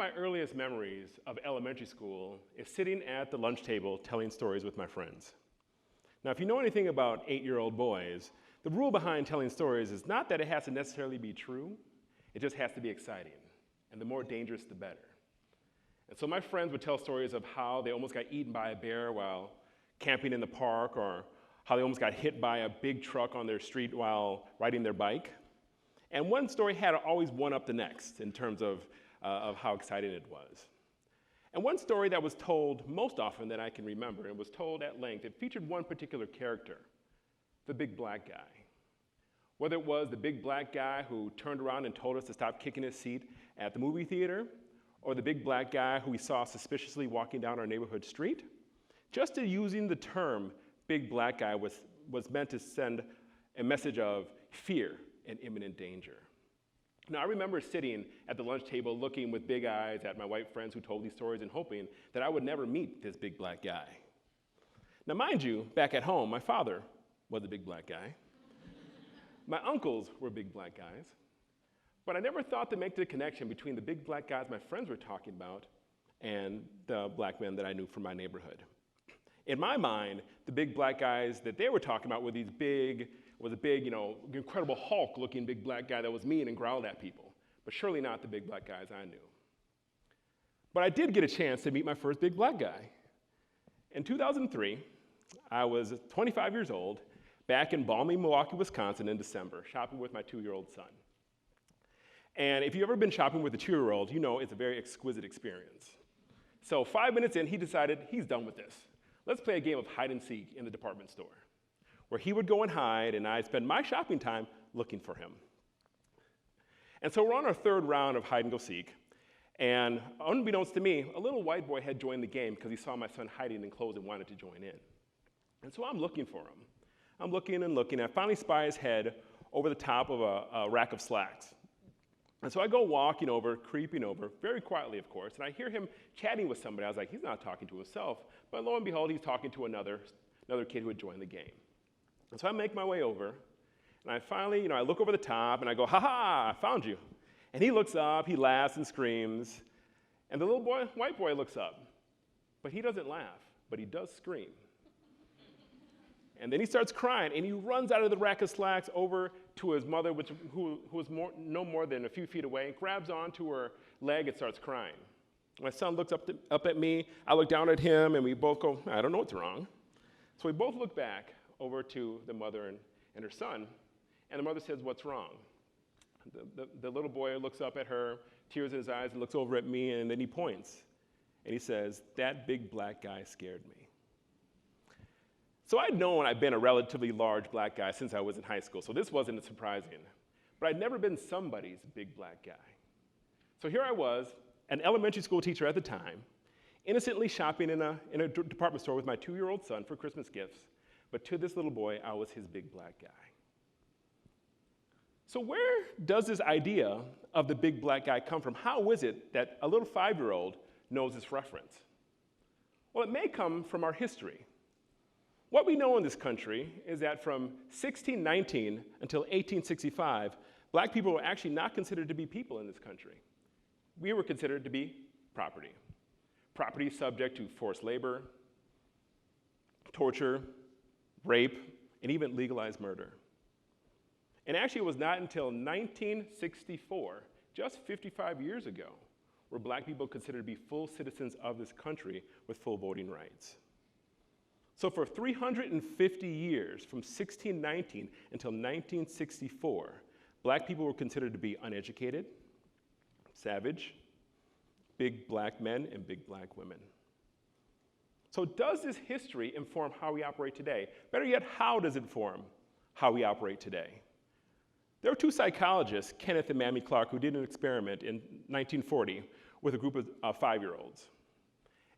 my earliest memories of elementary school is sitting at the lunch table telling stories with my friends. Now, if you know anything about 8-year-old boys, the rule behind telling stories is not that it has to necessarily be true, it just has to be exciting. And the more dangerous, the better. And so my friends would tell stories of how they almost got eaten by a bear while camping in the park, or how they almost got hit by a big truck on their street while riding their bike. And one story had always one up the next in terms of how exciting it was. And one story that was told most often that I can remember, and was told at length, it featured one particular character, the big black guy. Whether it was the big black guy who turned around and told us to stop kicking his seat at the movie theater, or the big black guy who we saw suspiciously walking down our neighborhood street, just using the term big black guy was meant to send a message of fear and imminent danger. Now, I remember sitting at the lunch table looking with big eyes at my white friends who told these stories and hoping that I would never meet this big black guy. Now, mind you, back at home, my father was a big black guy. My uncles were big black guys. But I never thought to make the connection between the big black guys my friends were talking about and the black men that I knew from my neighborhood. In my mind, the big black guys that they were talking about were a big, incredible Hulk-looking big black guy that was mean and growled at people, but surely not the big black guys I knew. But I did get a chance to meet my first big black guy. In 2003, I was 25 years old, back in balmy Milwaukee, Wisconsin in December, shopping with my 2-year-old son. And if you've ever been shopping with a 2-year-old, you know it's a very exquisite experience. So 5 minutes in, he decided he's done with this. Let's play a game of hide and seek in the department store, where he would go and hide, and I'd spend my shopping time looking for him. And so we're on our third round of hide and go seek, and unbeknownst to me, a little white boy had joined the game because he saw my son hiding in clothes and wanted to join in. And so I'm looking for him. I'm looking and looking, and I finally spy his head over the top of a rack of slacks. And so I go walking over, creeping over, very quietly, of course, and I hear him chatting with somebody. I was like, he's not talking to himself. But lo and behold, he's talking to another kid who had joined the game. And so I make my way over, and I finally, I look over the top, and I go, ha-ha, I found you. And he looks up, he laughs and screams, and the little white boy looks up. But he doesn't laugh, but he does scream. And then he starts crying, and he runs out of the rack of slacks over to his mother, who was no more than a few feet away, and grabs onto her leg and starts crying. My son looks up at me, I look down at him, and we both go, I don't know what's wrong. So we both look back over to the mother and her son, and the mother says, what's wrong? The little boy looks up at her, tears in his eyes, and looks over at me, and then he points, and he says, that big black guy scared me. So I'd known I'd been a relatively large black guy since I was in high school, so this wasn't surprising. But I'd never been somebody's big black guy. So here I was, an elementary school teacher at the time, innocently shopping in a department store with my 2-year-old son for Christmas gifts, but to this little boy, I was his big black guy. So where does this idea of the big black guy come from? How is it that a little 5-year-old knows this reference? Well, it may come from our history. What we know in this country is that from 1619 until 1865, black people were actually not considered to be people in this country. We were considered to be property. Property subject to forced labor, torture, rape, and even legalized murder. And actually, it was not until 1964, just 55 years ago, were black people considered to be full citizens of this country with full voting rights. So for 350 years, from 1619 until 1964, black people were considered to be uneducated, savage, big black men, and big black women. So does this history inform how we operate today? Better yet, how does it inform how we operate today? There were 2 psychologists, Kenneth and Mamie Clark, who did an experiment in 1940 with a group of 5-year-olds.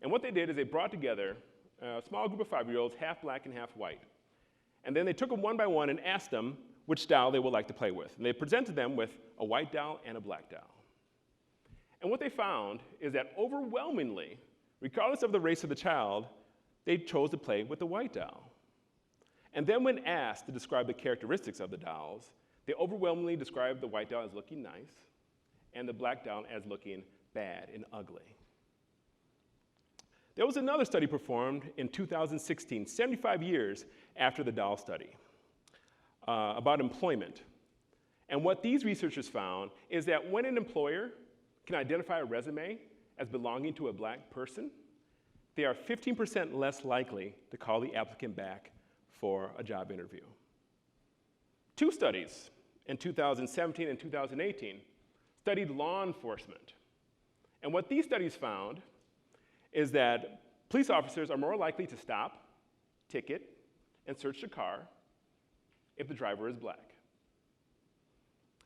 And what they did is they brought together a small group of 5-year-olds, half black and half white. And then they took them one by one and asked them which doll they would like to play with. And they presented them with a white doll and a black doll. And what they found is that overwhelmingly, regardless of the race of the child, they chose to play with the white doll. And then when asked to describe the characteristics of the dolls, they overwhelmingly described the white doll as looking nice and the black doll as looking bad and ugly. There was another study performed in 2016, 75 years after the doll study, about employment. And what these researchers found is that when an employer can identify a resume as belonging to a black person, they are 15% less likely to call the applicant back for a job interview. Two studies in 2017 and 2018 studied law enforcement. And what these studies found is that police officers are more likely to stop, ticket, and search the car if the driver is black.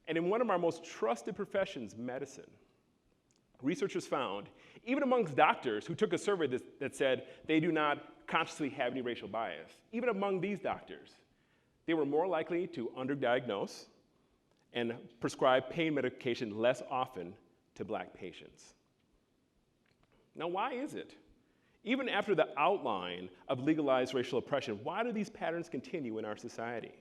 And in one of our most trusted professions, medicine, researchers found, even amongst doctors who took a survey that said they do not consciously have any racial bias, even among these doctors, they were more likely to underdiagnose and prescribe pain medication less often to black patients. Now, why is it? Even after the outline of legalized racial oppression, why do these patterns continue in our society?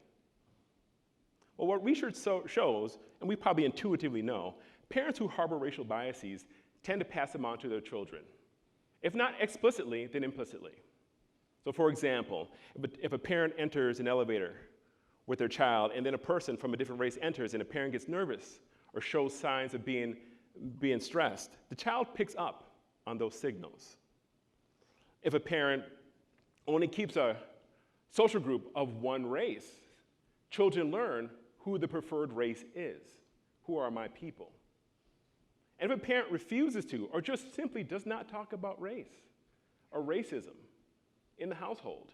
Well, what research shows, and we probably intuitively know, parents who harbor racial biases tend to pass them on to their children. If not explicitly, then implicitly. So for example, if a parent enters an elevator with their child and then a person from a different race enters and a parent gets nervous or shows signs of being stressed, the child picks up on those signals. If a parent only keeps a social group of one race, children learn who the preferred race is. Who are my people? And if a parent refuses to, or just simply does not talk about race or racism in the household,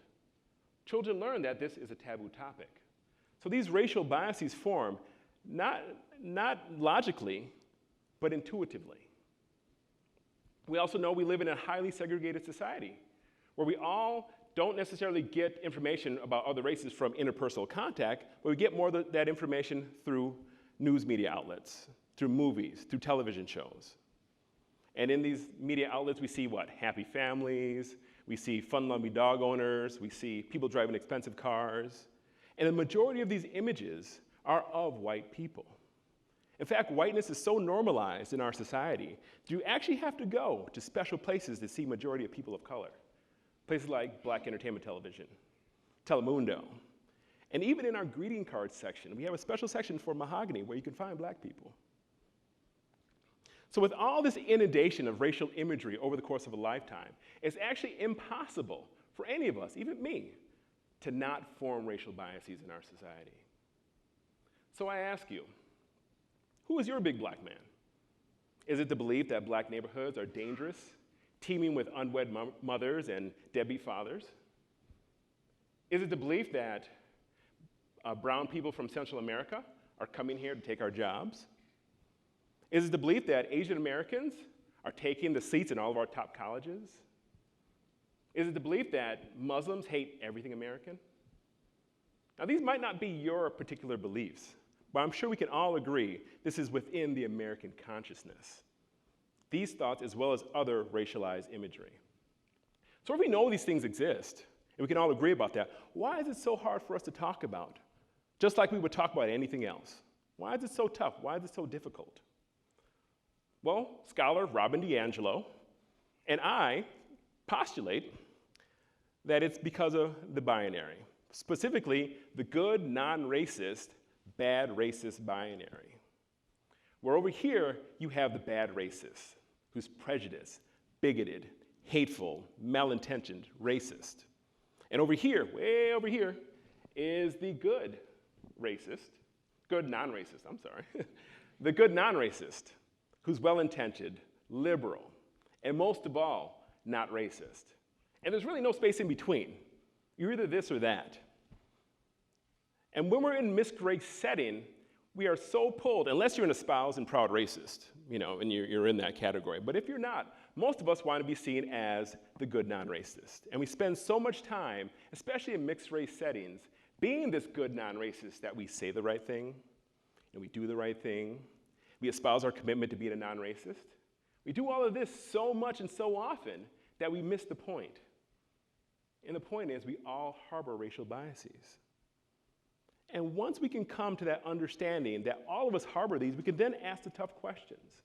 children learn that this is a taboo topic. So these racial biases form not logically, but intuitively. We also know we live in a highly segregated society where we all don't necessarily get information about other races from interpersonal contact, but we get more of that information through news media outlets, through movies, through television shows. And in these media outlets, we see what? Happy families, we see fun-loving dog owners, we see people driving expensive cars. And the majority of these images are of white people. In fact, whiteness is so normalized in our society that you actually have to go to special places to see majority of people of color. Places like Black Entertainment Television, Telemundo. And even in our greeting cards section, we have a special section for mahogany where you can find black people. So with all this inundation of racial imagery over the course of a lifetime, it's actually impossible for any of us, even me, to not form racial biases in our society. So I ask you, who is your big black man? Is it the belief that black neighborhoods are dangerous, teeming with unwed mothers and deadbeat fathers? Is it the belief that brown people from Central America are coming here to take our jobs? Is it the belief that Asian Americans are taking the seats in all of our top colleges? Is it the belief that Muslims hate everything American? Now, these might not be your particular beliefs, but I'm sure we can all agree this is within the American consciousness. These thoughts, as well as other racialized imagery. So if we know these things exist, and we can all agree about that, why is it so hard for us to talk about? Just like we would talk about anything else. Why is it so tough? Why is it so difficult? Well, scholar Robin DiAngelo and I postulate that it's because of the binary, specifically the good non-racist, bad racist binary. Where over here, you have the bad racist, who's prejudiced, bigoted, hateful, malintentioned, racist. And over here, way over here, is the good racist, good non-racist, I'm sorry, the good non-racist, who's well-intentioned, liberal, and most of all, not racist. And there's really no space in between. You're either this or that. And when we're in mixed race setting, we are so pulled, unless you're an espoused and proud racist, and you're in that category. But if you're not, most of us want to be seen as the good non-racist. And we spend so much time, especially in mixed race settings, being this good non-racist that we say the right thing, and we do the right thing. We espouse our commitment to being a non-racist. We do all of this so much and so often that we miss the point. And the point is, we all harbor racial biases. And once we can come to that understanding that all of us harbor these, we can then ask the tough questions.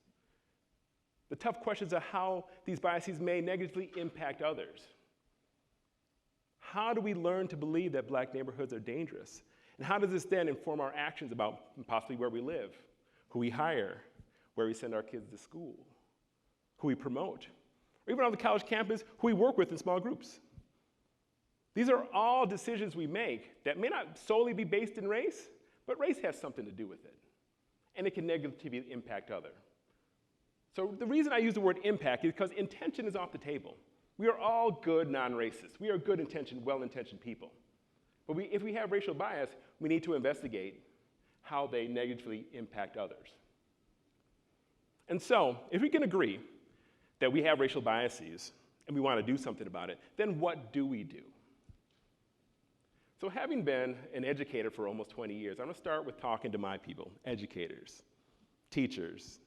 The tough questions are how these biases may negatively impact others. How do we learn to believe that black neighborhoods are dangerous? And how does this then inform our actions about possibly where we live, who we hire, where we send our kids to school, who we promote, or even on the college campus, who we work with in small groups? These are all decisions we make that may not solely be based in race, but race has something to do with it, and it can negatively impact others. So the reason I use the word impact is because intention is off the table. We are all good non-racists. We are good-intentioned, well-intentioned people. But if we have racial bias, we need to investigate how they negatively impact others. And so, if we can agree that we have racial biases and we want to do something about it, then what do we do? So having been an educator for almost 20 years, I'm going to start with talking to my people, educators, teachers,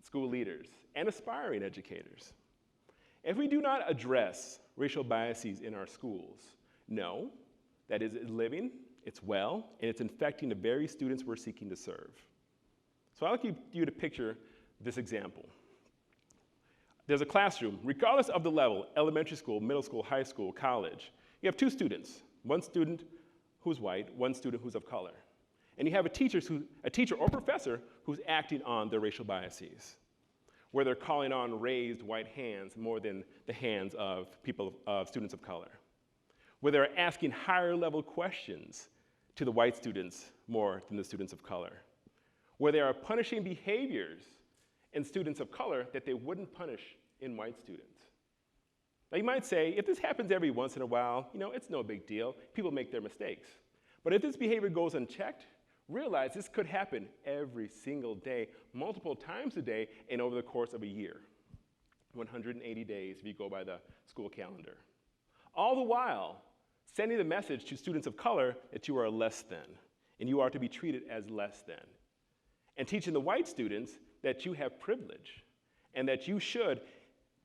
school leaders, and aspiring educators. If we do not address racial biases in our schools, know that it is living, it's well, and it's infecting the very students we're seeking to serve. So I'd like you to picture this example. There's a classroom, regardless of the level, elementary school, middle school, high school, college. You have two students, one student who's white, one student who's of color. And you have a teacher or professor who's acting on their racial biases, where they're calling on raised white hands more than the hands of students of color, where they're asking higher level questions to the white students more than the students of color, where they are punishing behaviors in students of color that they wouldn't punish in white students. Now you might say, if this happens every once in a while, it's no big deal. People make their mistakes. But if this behavior goes unchecked, realize this could happen every single day, multiple times a day, and over the course of a year. 180 days if you go by the school calendar. All the while, sending the message to students of color that you are less than, and you are to be treated as less than. And teaching the white students that you have privilege, and that you should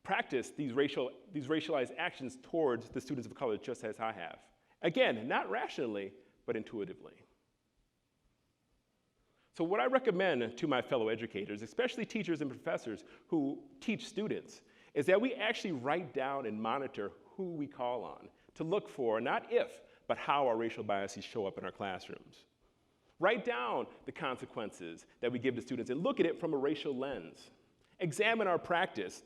practice these racialized actions towards the students of color just as I have. Again, not rationally, but intuitively. So what I recommend to my fellow educators, especially teachers and professors who teach students, is that we actually write down and monitor who we call on to look for, not if, but how our racial biases show up in our classrooms. Write down the consequences that we give to students and look at it from a racial lens. Examine our practice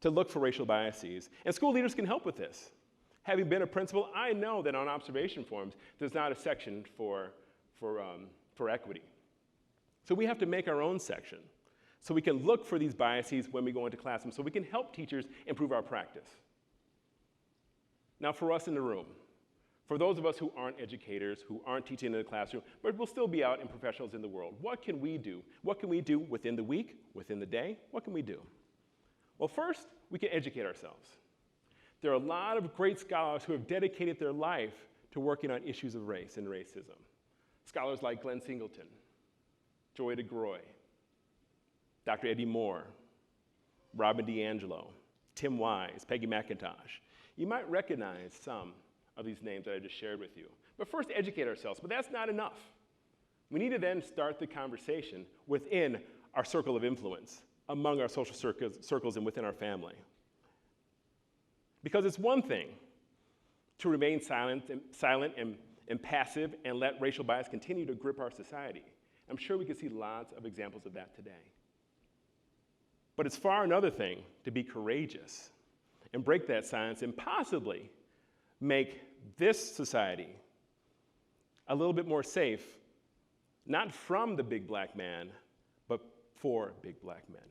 to look for racial biases. And school leaders can help with this. Having been a principal, I know that on observation forms, there's not a section for equity. So we have to make our own section so we can look for these biases when we go into classrooms, so we can help teachers improve our practice. Now for us in the room, for those of us who aren't educators, who aren't teaching in the classroom, but will still be out in professionals in the world, what can we do? What can we do within the week, within the day? What can we do? Well, first, we can educate ourselves. There are a lot of great scholars who have dedicated their life to working on issues of race and racism. Scholars like Glenn Singleton, Joy DeGroy, Dr. Eddie Moore, Robin DiAngelo, Tim Wise, Peggy McIntosh. You might recognize some of these names that I just shared with you. But first, educate ourselves, but that's not enough. We need to then start the conversation within our circle of influence, among our social circles and within our family. Because it's one thing to remain silent and passive and let racial bias continue to grip our society. I'm sure we can see lots of examples of that today. But it's far another thing to be courageous and break that silence and possibly make this society a little bit more safe, not from the big black man, but for big black men.